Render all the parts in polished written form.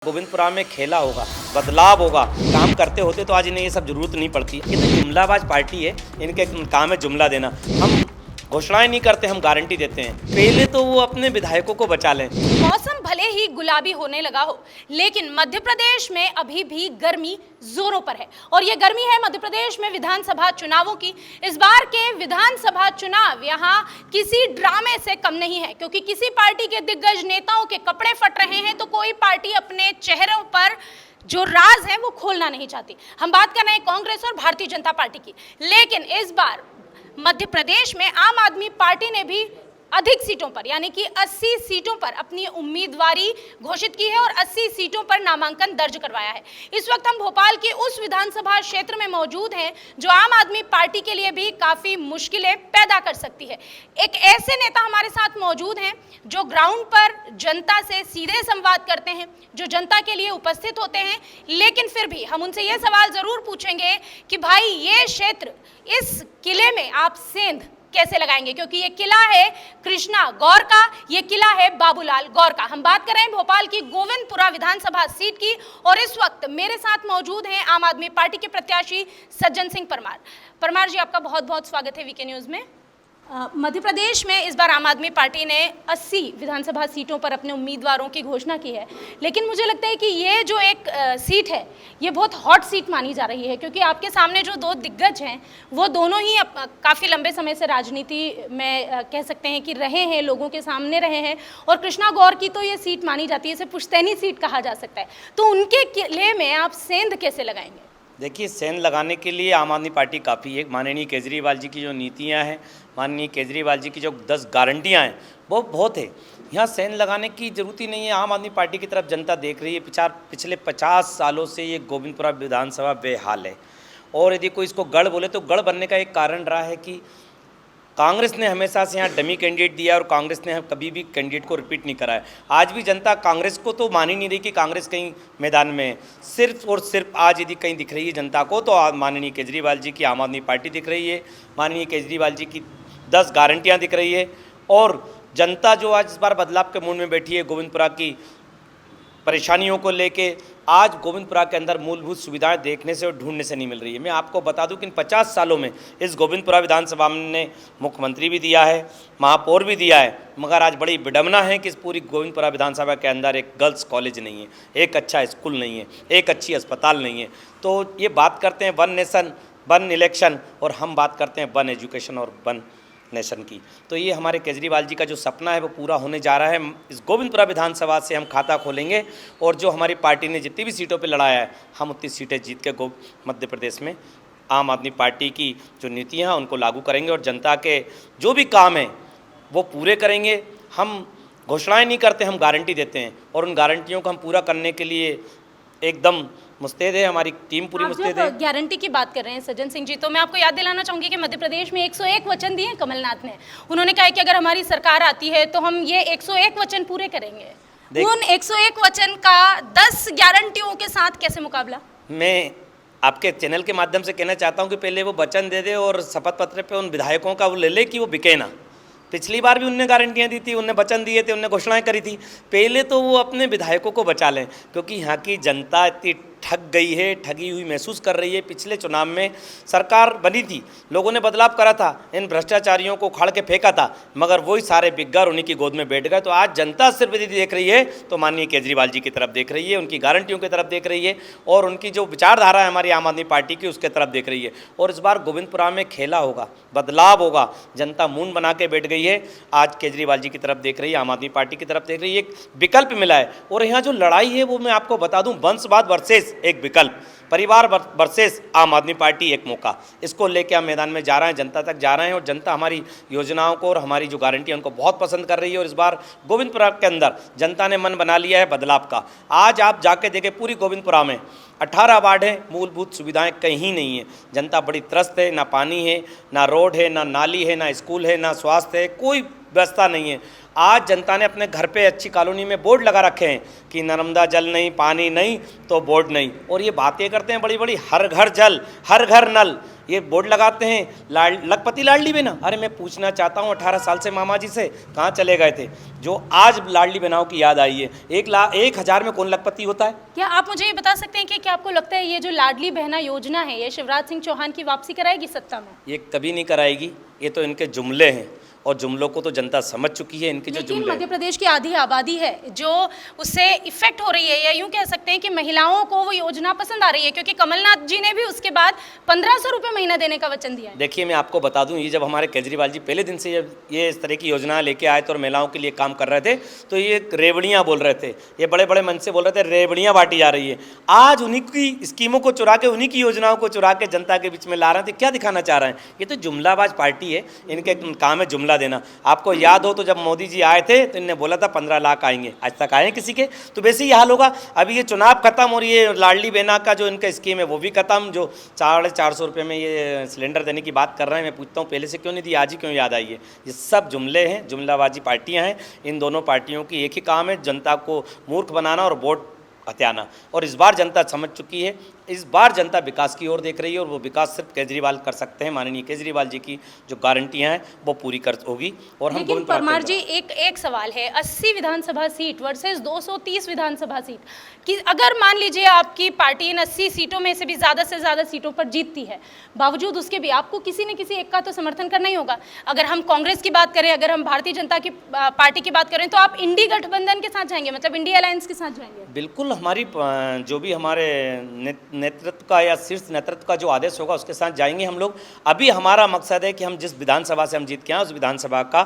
गोविंदपुरा में खेला होगा, बदलाव होगा, काम करते होते तो आज इन्हें ये सब जरूरत नहीं पड़ती। ये तो जुमलाबाज पार्टी है, इनके काम है जुमला देना। हम घोषणाएं नहीं करते, हम गारंटी देते हैं। पहले तो वो अपने विधायकों को बचा लें। मौसम भले ही गुलाबी होने लगा हो, लेकिन मध्य प्रदेश में अभी भी गर्मी जोरों पर है और ये गर्मी है मध्य प्रदेश में विधानसभा चुनावों की। इस बार के विधानसभा चुनाव यहाँ किसी ड्रामे से कम नहीं है, क्योंकि किसी पार्टी के दिग्गज नेताओं के कपड़े फट रहे हैं तो कोई पार्टी अपने चेहरों पर जो राज है वो खोलना नहीं चाहती। हम बात कर रहे हैं कांग्रेस और भारतीय जनता पार्टी की, लेकिन इस बार मध्य प्रदेश में आम आदमी पार्टी ने भी अधिक सीटों पर यानी कि 80 सीटों पर अपनी उम्मीदवारी घोषित की है और 80 सीटों पर नामांकन दर्ज करवाया है। इस वक्त हम भोपाल के उस विधानसभा क्षेत्र में मौजूद हैं जो आम आदमी पार्टी के लिए भी काफ़ी मुश्किलें पैदा कर सकती है। एक ऐसे नेता हमारे साथ मौजूद हैं जो ग्राउंड पर जनता से सीधे संवाद करते हैं, जो जनता के लिए उपस्थित होते हैं, लेकिन फिर भी हम उनसे ये सवाल ज़रूर पूछेंगे कि भाई ये क्षेत्र, इस किले में आप सेंध कैसे लगाएंगे, क्योंकि ये किला है कृष्णा गौर का, ये किला है बाबूलाल गौर का। हम बात कर रहे हैं भोपाल की गोविंदपुरा विधानसभा सीट की और इस वक्त मेरे साथ मौजूद हैं आम आदमी पार्टी के प्रत्याशी सज्जन सिंह परमार। परमार जी, आपका बहुत बहुत स्वागत है वीके न्यूज़ में। मध्य प्रदेश में इस बार आम आदमी पार्टी ने 80 विधानसभा सीटों पर अपने उम्मीदवारों की घोषणा की है, लेकिन मुझे लगता है कि ये जो एक सीट है ये बहुत हॉट सीट मानी जा रही है, क्योंकि आपके सामने जो दो दिग्गज हैं वो दोनों ही काफ़ी लंबे समय से राजनीति में कह सकते हैं कि रहे हैं, लोगों के सामने रहे हैं। और कृष्णा गौर की तो ये सीट मानी जाती है, इसे पुश्तैनी सीट कहा जा सकता है। तो उनके किले में आप सेंध कैसे लगाएंगे? देखिए, सेंध लगाने के लिए आम आदमी पार्टी काफ़ी है। माननीय केजरीवाल जी की जो नीतियां हैं, माननीय केजरीवाल जी की जो 10 गारंटियां हैं वो बहुत है। यहाँ सेंध लगाने की ज़रूरत ही नहीं है। आम आदमी पार्टी की तरफ जनता देख रही है। पिछले 50 सालों से ये गोविंदपुरा विधानसभा बेहाल है और यदि कोई इसको गढ़ बोले तो गढ़ बनने का एक कारण रहा है कि कांग्रेस ने हमेशा से यहाँ डमी कैंडिडेट दिया और कांग्रेस ने कभी भी कैंडिडेट को रिपीट नहीं कराया। आज भी जनता कांग्रेस को तो मान ही नहीं रही कि कांग्रेस कहीं मैदान में है। सिर्फ और सिर्फ आज यदि कहीं दिख रही है जनता को तो माननीय केजरीवाल जी की आम आदमी पार्टी दिख रही है, माननीय केजरीवाल जी की 10 गारंटियाँ दिख रही है। और जनता जो आज इस बार बदलाव के मूड में बैठी है, गोविंदपुरा की परेशानियों को लेके, आज गोविंदपुरा के अंदर मूलभूत सुविधाएं देखने से और ढूंढने से नहीं मिल रही है। मैं आपको बता दूं कि इन 50 सालों में इस गोविंदपुरा विधानसभा ने मुख्यमंत्री भी दिया है, महापौर भी दिया है, मगर आज बड़ी विडंबना है कि इस पूरी गोविंदपुरा विधानसभा के अंदर एक गर्ल्स कॉलेज नहीं है, एक अच्छा स्कूल नहीं है, एक अच्छी अस्पताल नहीं है। तो ये बात करते हैं वन नेशन वन इलेक्शन और हम बात करते हैं वन एजुकेशन और वन नेशन की। तो ये हमारे केजरीवाल जी का जो सपना है वो पूरा होने जा रहा है। इस गोविंदपुरा विधानसभा से हम खाता खोलेंगे और जो हमारी पार्टी ने जितनी भी सीटों पे लड़ाया है, हम उतनी सीटें जीत के मध्य प्रदेश में आम आदमी पार्टी की जो नीतियाँ हैं उनको लागू करेंगे और जनता के जो भी काम हैं वो पूरे करेंगे। हम घोषणाएँ नहीं करते, हम गारंटी देते हैं और उन गारंटियों को हम पूरा करने के लिए एकदम मुस्तैद है, हमारी टीम पूरी मुस्तैद है। गारंटी की बात कर रहे हैं सज्जन सिंह जी, तो मैं आपको याद दिलाना चाहूंगी कि मध्य प्रदेश में 101 वचन दिए कमलनाथ ने। उन्होंने कहा कि अगर हमारी सरकार आती है तो हम ये 101 वचन पूरे करेंगे। उन 101 वचन का 10 गारंटियों के साथ कैसे मुकाबला? मैं आपके चैनल के माध्यम से कहना चाहता हूँ कि पहले वो वचन दे दे और शपथ पत्र पे उन विधायकों का वो ले ले कि वो बिके ना। पिछली बार भी उनने गारंटियाँ दी थी, उनने वचन दिए थे, उनने घोषणाएं करी थी। पहले तो वो अपने विधायकों को बचा लें, क्योंकि यहाँ की जनता इतनी ठग गई है, ठगी हुई महसूस कर रही है। पिछले चुनाव में सरकार बनी थी, लोगों ने बदलाव करा था, इन भ्रष्टाचारियों को उखाड़ के फेंका था, मगर वही सारे बिग्गर उन्हीं की गोद में बैठ गए। तो आज जनता सिर्फ यदि देख रही है तो माननीय केजरीवाल जी की तरफ देख रही है, उनकी गारंटियों की तरफ देख रही है और उनकी जो विचारधारा है हमारी आम आदमी पार्टी की उसके तरफ देख रही है। और इस बार गोविंदपुरा में खेला होगा, बदलाव होगा, जनता मूड बना के बैठ गई है। आज केजरीवाल जी की तरफ देख रही है, आम आदमी पार्टी की तरफ देख रही है, एक विकल्प मिला है। और यहाँ जो लड़ाई है वो मैं आपको बता दूं, वंशवाद वर्सेस एक विकल्प, परिवार वर्सेस आम आदमी पार्टी एक मौका, इसको लेके हम मैदान में जा रहे हैं, जनता तक जा रहे हैं और जनता हमारी योजनाओं को और हमारी जो गारंटी है उनको बहुत पसंद कर रही है। और इस बार गोविंदपुरा के अंदर जनता ने मन बना लिया है बदलाव का। आज आप जाके देखें, पूरी गोविंदपुरा में 18 वार्ड हैं, मूलभूत सुविधाएं कहीं नहीं है। जनता बड़ी त्रस्त है, ना पानी है, ना रोड है, ना नाली है, ना स्कूल है, ना स्वास्थ्य है, कोई व्यवस्था नहीं है। आज जनता ने अपने घर पे अच्छी कॉलोनी में बोर्ड लगा रखे हैं कि नर्मदा जल नहीं, पानी नहीं तो बोर्ड नहीं, और ये बातें करते हैं बड़ी बड़ी, हर घर जल हर घर नल, ये बोर्ड लगाते हैं। लखपति लाडली बहना, अरे मैं पूछना चाहता हूँ 18 साल से मामा जी से कहाँ चले गए थे, जो आज लाडली बहनाओं की याद आई है। 1,00,000 में कौन लखपति होता है? क्या आप मुझे ये बता सकते हैं कि क्या आपको लगता है ये जो लाडली बहना योजना है ये शिवराज सिंह चौहान की वापसी कराएगी सत्ता में? ये कभी नहीं कराएगी, ये तो इनके जुमले हैं, और जुमलों को तो जनता समझ चुकी है। इनके जो लेकिन जुमले मध्य प्रदेश की आधी आबादी है जो उससे इफेक्ट हो रही है, या यूं कह सकते हैं कि महिलाओं को वो योजना पसंद आ रही है, क्योंकि कमलनाथ जी ने भी उसके बाद 1500 रुपये महीना देने का वचन दिया है। देखिए मैं आपको बता दूं, ये जब हमारे केजरीवाल जी पहले दिन से ये इस तरह की योजना लेके आए थे और महिलाओं के लिए काम कर रहे थे, तो ये रेवड़ियाँ बोल रहे थे, ये बड़े बड़े मन से बोल रहे थे रेवड़ियाँ बांटी जा रही है। आज उन्हीं की स्कीमों को चुरा के, उन्हीं की योजनाओं को चुरा के जनता के बीच में ला रहे थे। क्या दिखाना चाह रहे हैं? ये तो जुमलाबाज पार्टी है, इनके काम है जुमला देना। आपको याद हो तो जब मोदी जी आए थे तो इन्होंने बोला था 15 लाख आएंगे, आज तक आए किसी के? तो वैसे ही हाल होगा। अभी ये चुनाव खत्म और ये लाडली बहना का जो इनका स्कीम है वो भी खत्म। जो 450 रुपये में ये सिलेंडर देने की बात कर रहे हैं, मैं पूछता हूँ पहले से क्यों नहीं दी, आज ही क्यों याद आई है? ये सब जुमले हैं, जुमलाबाजी पार्टियाँ हैं। इन दोनों पार्टियों की एक ही काम है, जनता को मूर्ख बनाना और वोट हत्याना। और इस बार जनता समझ चुकी है, इस बार जनता विकास की ओर देख रही है, और वो विकास सिर्फ केजरीवाल कर सकते हैं। माननीय केजरीवाल जी की जो गारंटियां हैं वो पूरी कर होगी। और हम लेकिन परमार जी एक सवाल है, 80 विधानसभा सीट वर्सेस 230 विधानसभा सीट कि अगर मान लीजिए आपकी पार्टी इन 80 सीटों में से भी ज़्यादा सीटों पर जीतती है, बावजूद उसके भी आपको किसी न किसी एक का तो समर्थन करना ही होगा। अगर हम कांग्रेस की बात करें, अगर हम भारतीय जनता की पार्टी की बात करें, तो आप इंडी गठबंधन के साथ जाएंगे, मतलब इंडिया अलायंस के साथ जाएंगे? बिल्कुल, हमारी जो भी हमारे नेतृत्व का या शीर्ष नेतृत्व का जो आदेश होगा उसके साथ जाएंगे हम लोग। अभी हमारा मकसद है कि हम जिस विधानसभा से हम जीत के आए उस विधानसभा का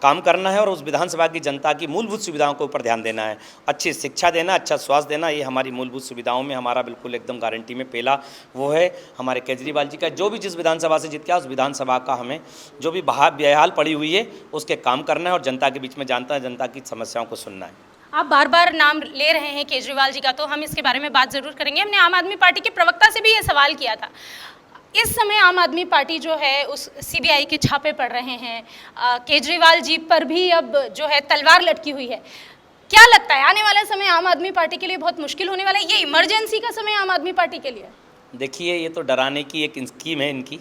काम करना है, और उस विधानसभा की जनता की मूलभूत सुविधाओं के ऊपर ध्यान देना है। अच्छी शिक्षा देना, अच्छा स्वास्थ्य देना, ये हमारी मूलभूत सुविधाओं में हमारा बिल्कुल एकदम गारंटी में पहला वो है हमारे केजरीवाल जी का। जो भी जिस विधानसभा से जीत के आए उस विधानसभा का हमें जो भी बेहाल पड़ी हुई है उसके काम करना है, और जनता के बीच में जनता की समस्याओं को सुनना है। आप बार बार नाम ले रहे हैं केजरीवाल जी का, तो हम इसके बारे में बात जरूर करेंगे। हमने आम आदमी पार्टी के प्रवक्ता से भी ये सवाल किया था। इस समय आम आदमी पार्टी जो है उस सीबीआई के छापे पड़ रहे हैं, केजरीवाल जी पर भी अब जो है तलवार लटकी हुई है। क्या लगता है आने वाला समय आम आदमी पार्टी के लिए बहुत मुश्किल होने वाला है? ये इमरजेंसी का समय आम आदमी पार्टी के लिए? देखिए, ये तो डराने की एक स्कीम है इनकी।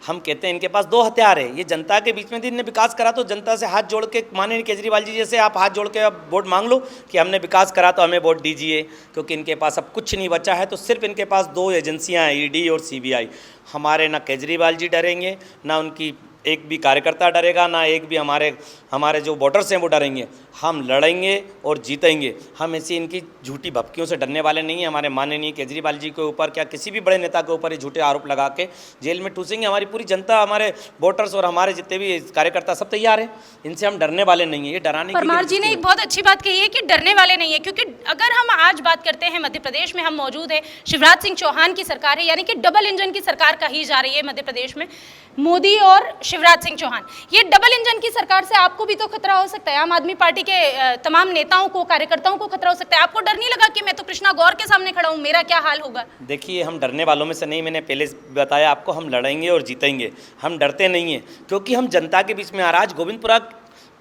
हम कहते हैं इनके पास दो हथियार है। ये जनता के बीच में इनने विकास करा तो जनता से हाथ जोड़ के, माने केजरीवाल जी जैसे आप हाथ जोड़ के अब वोट मांग लो कि हमने विकास करा तो हमें वोट दीजिए, क्योंकि इनके पास अब कुछ नहीं बचा है। तो सिर्फ इनके पास दो एजेंसियां हैं, ईडी और सीबीआई। हमारे ना केजरीवाल जी डरेंगे, ना उनकी एक भी कार्यकर्ता डरेगा, ना एक भी हमारे जो वोटर्स हैं वो डरेंगे। हम लड़ेंगे और जीतेंगे। हम ऐसी इनकी झूठी भपकियों से डरने वाले नहीं हैं। हमारे माननीय केजरीवाल जी के ऊपर, क्या किसी भी बड़े नेता के ऊपर ये झूठे आरोप लगा के जेल में ठूसेंगे। हमारी पूरी जनता, हमारे वोटर्स और हमारे जितने भी कार्यकर्ता सब तैयार हैं। इनसे हम डरने वाले नहीं हैं। ये डराने की परमार जी ने एक बहुत अच्छी बात कही है कि डरने वाले नहीं है, क्योंकि अगर हम आज बात करते हैं मध्य प्रदेश में हम मौजूद है, शिवराज सिंह चौहान की सरकार है, यानी कि डबल इंजन की सरकार कही जा रही है मध्य प्रदेश में, मोदी और शिवराज सिंह चौहान। ये डबल इंजन की सरकार से आपको भी तो खतरा हो सकता है, आम आदमी पार्टी के तमाम नेताओं को, कार्यकर्ताओं को खतरा हो सकता है। आपको डर नहीं लगा कि मैं तो कृष्णा गौर के सामने खड़ा हूं, मेरा क्या हाल होगा? देखिए, हम डरने वालों में से नहीं, मैंने पहले बताया आपको, हम लड़ेंगे और जीतेंगे। हम डरते नहीं हैं, क्योंकि हम जनता के बीच में आज गोविंदपुरा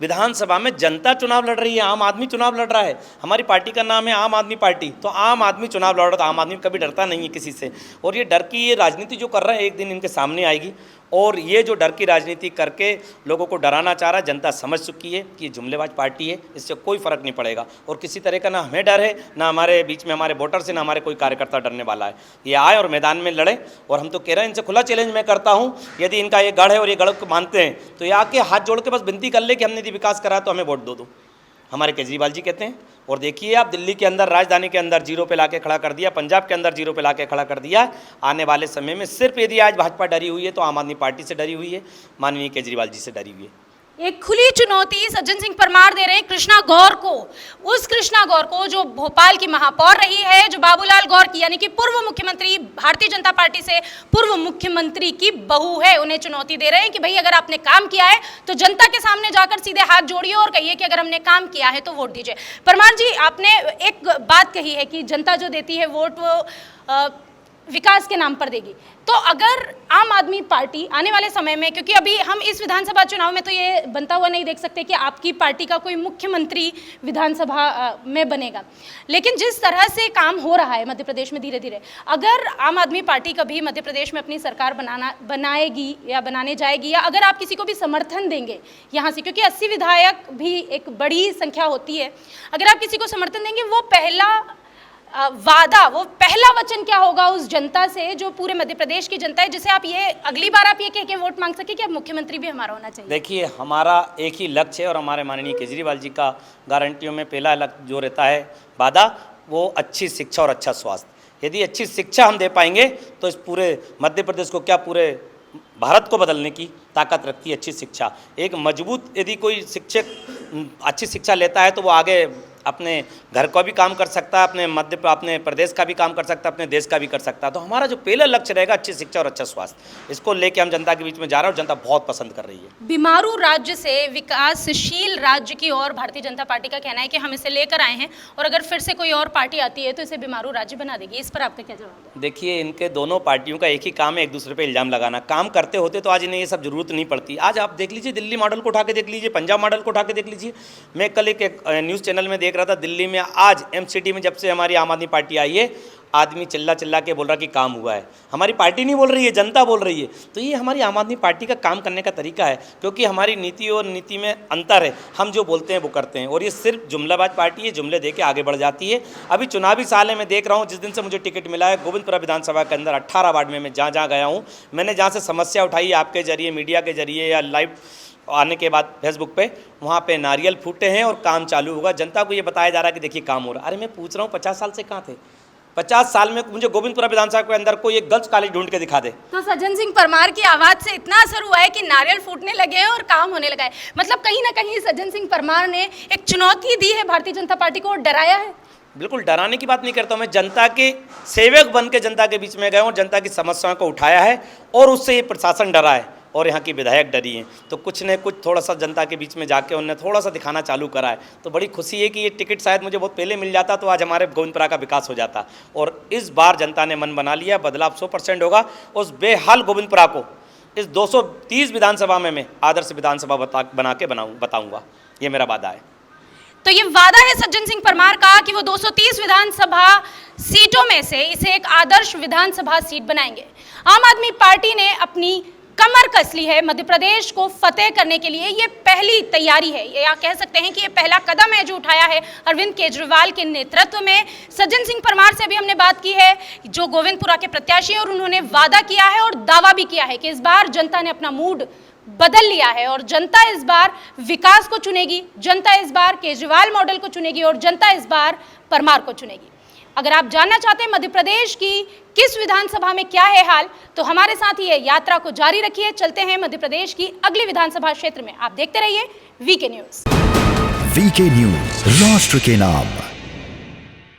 विधानसभा में जनता चुनाव लड़ रही है, आम आदमी चुनाव लड़ रहा है। हमारी पार्टी का नाम है आम आदमी पार्टी, तो आम आदमी चुनाव लड़ रहा था। आम आदमी कभी डरता नहीं है किसी से। और ये डर की ये राजनीति जो कर रहे हैं, एक दिन इनके सामने आएगी। और ये जो डर की राजनीति करके लोगों को डराना चाह रहा है, जनता समझ चुकी है कि ये जुमलेबाज पार्टी है, इससे कोई फर्क नहीं पड़ेगा। और किसी तरह का ना हमें डर है, ना हमारे बीच में हमारे वोटर से, ना हमारे कोई कार्यकर्ता डरने वाला है। ये आए और मैदान में लड़े। और हम तो कह रहे हैं, इनसे खुला चैलेंज मैं करता हूँ, यदि इनका ये गढ़ है और ये गढ़ को मानते हैं तो ये आके हाथ जोड़ के बस विनती कर ले कि हमने यदि विकास करा तो हमें वोट दो। हमारे केजरीवाल जी कहते हैं। और देखिए, आप दिल्ली के अंदर, राजधानी के अंदर जीरो पे लाके खड़ा कर दिया, पंजाब के अंदर जीरो पे लाके खड़ा कर दिया। आने वाले समय में सिर्फ यदि आज भाजपा डरी हुई है तो आम आदमी पार्टी से डरी हुई है, माननीय केजरीवाल जी से डरी हुई है। एक खुली चुनौती सज्जन सिंह परमार दे रहे हैं कृष्णा गौर को, उस कृष्णा गौर को जो भोपाल की महापौर रही है, जो बाबूलाल गौर की यानी कि पूर्व मुख्यमंत्री, भारतीय जनता पार्टी से पूर्व मुख्यमंत्री की बहू है। उन्हें चुनौती दे रहे हैं कि भाई अगर आपने काम किया है तो जनता के सामने जाकर सीधे हाथ जोड़िए और कहिए कि अगर हमने काम किया है तो वोट दीजिए। परमार जी, आपने एक बात कही है कि जनता जो देती है वोट वो विकास के नाम पर देगी। तो अगर आम आदमी पार्टी आने वाले समय में, क्योंकि अभी हम इस विधानसभा चुनाव में तो ये बनता हुआ नहीं देख सकते कि आपकी पार्टी का कोई मुख्यमंत्री विधानसभा में बनेगा, लेकिन जिस तरह से काम हो रहा है मध्य प्रदेश में धीरे धीरे, अगर आम आदमी पार्टी कभी मध्य प्रदेश में अपनी सरकार बनाएगी या बनाने जाएगी, या अगर आप किसी को भी समर्थन देंगे यहाँ से, क्योंकि 80 विधायक भी एक बड़ी संख्या होती है, अगर आप किसी को समर्थन देंगे, वो पहला वादा, वो पहला वचन क्या होगा उस जनता से जो पूरे मध्य प्रदेश की जनता है, जिसे आप ये अगली बार आप ये कह के वोट मांग सके कि अब मुख्यमंत्री भी हमारा होना चाहिए? देखिए, हमारा एक ही लक्ष्य है और हमारे माननीय केजरीवाल जी का गारंटियों में पहला लक्ष्य जो रहता है वादा, वो अच्छी शिक्षा और अच्छा स्वास्थ्य। यदि अच्छी शिक्षा हम दे पाएंगे तो इस पूरे मध्य प्रदेश को क्या, पूरे भारत को बदलने की ताकत रखती है अच्छी शिक्षा। एक मजबूत, यदि कोई शिक्षक अच्छी शिक्षा लेता है तो वो आगे अपने घर का भी काम कर सकता है, अपने प्रदेश का भी काम कर सकता है, अपने देश का भी कर सकता है। तो हमारा जो पहला लक्ष्य रहेगा अच्छी शिक्षा और अच्छा स्वास्थ्य, इसको लेके हम जनता के बीच में जा रहे हैं और जनता बहुत पसंद कर रही है। बीमारू राज्य से विकासशील राज्य की ओर भारतीय जनता पार्टी का कहना है कि हम इसे लेकर आए हैं, और अगर फिर से कोई और पार्टी आती है तो इसे बीमारू राज्य बना देगी। इस पर आपका क्या जवाब है? देखिए, इनके दोनों पार्टियों का एक ही काम है, एक दूसरे पर इल्ज़ाम लगाना। काम करते होते तो आज इन्हें ये सब जरूरत नहीं पड़ती। आज आप देख लीजिए, दिल्ली मॉडल को उठा के देख लीजिए, पंजाब मॉडल को उठा के देख लीजिए। मैं कल एक न्यूज़ चैनल में देख रहा था, दिल्ली में आज एमसीडी में जब से हमारी आम आदमी पार्टी आई है, आदमी चिल्ला चिल्ला के बोल रहा कि काम हुआ है। हमारी पार्टी नहीं बोल रही है, जनता बोल रही है। तो ये हमारी आम आदमी पार्टी का काम करने का तरीका है, क्योंकि हमारी नीति और नीति में अंतर है। हम जो बोलते हैं वो करते हैं, और ये सिर्फ जुमलाबाज पार्टी है, जुमले दे के आगे बढ़ जाती है। अभी चुनावी साल है, मैं देख रहा हूँ, जिस दिन से मुझे टिकट मिला है, गोविंदपुरा विधानसभा के अंदर 18 वार्ड में मैं जहाँ जहाँ गया हूँ, मैंने जहाँ से समस्या उठाई आपके जरिए, मीडिया के जरिए या लाइव आने के बाद फेसबुक पे, वहाँ पे नारियल फूटे हैं और काम चालू होगा। जनता को ये बताया जा रहा है कि देखिए काम हो रहा है। अरे मैं पूछ रहा हूँ, 50 साल से कहाँ थे? 50 साल में मुझे गोविंदपुरा विधानसभा के अंदर कोई एक गर्ल्स कॉलेज ढूंढ के दिखा दे। तो सज्जन सिंह परमार की आवाज से इतना असर हुआ है कि नारियल फूटने लगे हैं और काम होने लगा है। मतलब कहीं ना कहीं सज्जन सिंह परमार ने एक चुनौती दी है भारतीय जनता पार्टी को और डराया है। बिल्कुल डराने की बात नहीं करता हूँ मैं, जनता के सेवक बन के जनता के बीच में गया हूँ, जनता की समस्याओं को उठाया है, और उससे ये प्रशासन डरा है और यहाँ की विधायक डरी हैं। तो कुछ ने कुछ थोड़ा सा जनता के बीच में जाके उन्होंने थोड़ा सा दिखाना चालू करा है। तो बड़ी खुशी है कि ये टिकट शायद मुझे बहुत पहले मिल जाता तो आज हमारे गोविंदपुरा का विकास हो जाता। और इस बार जनता ने मन बना लिया, बदलाव 100% होगा। उस बेहाल गोविंदपुरा को इस 230 विधानसभा में मैं आदर्श विधानसभा बना के बताऊँगा, ये मेरा वादा है। तो ये वादा है सज्जन सिंह परमार का कि वो 230 विधानसभा सीटों में से इसे एक आदर्श विधानसभा सीट बनाएंगे। आम आदमी पार्टी ने अपनी कमर कस ली है मध्य प्रदेश को फतेह करने के लिए। ये पहली तैयारी है, या कह सकते हैं कि ये पहला कदम है जो उठाया है अरविंद केजरीवाल के नेतृत्व में। सज्जन सिंह परमार से भी हमने बात की है, जो गोविंदपुरा के प्रत्याशी हैं, और उन्होंने वादा किया है और दावा भी किया है कि इस बार जनता ने अपना मूड बदल लिया है और जनता इस बार विकास को चुनेगी, जनता इस बार केजरीवाल मॉडल को चुनेगी और जनता इस बार परमार को चुनेगी। अगर आप जानना चाहते हैं मध्य प्रदेश की किस विधानसभा में क्या है हाल, तो हमारे साथ ही ये यात्रा को जारी रखिए। चलते हैं मध्य प्रदेश की अगली विधानसभा क्षेत्र में। आप देखते रहिए वीके न्यूज। वीके न्यूज, राष्ट्र के नाम।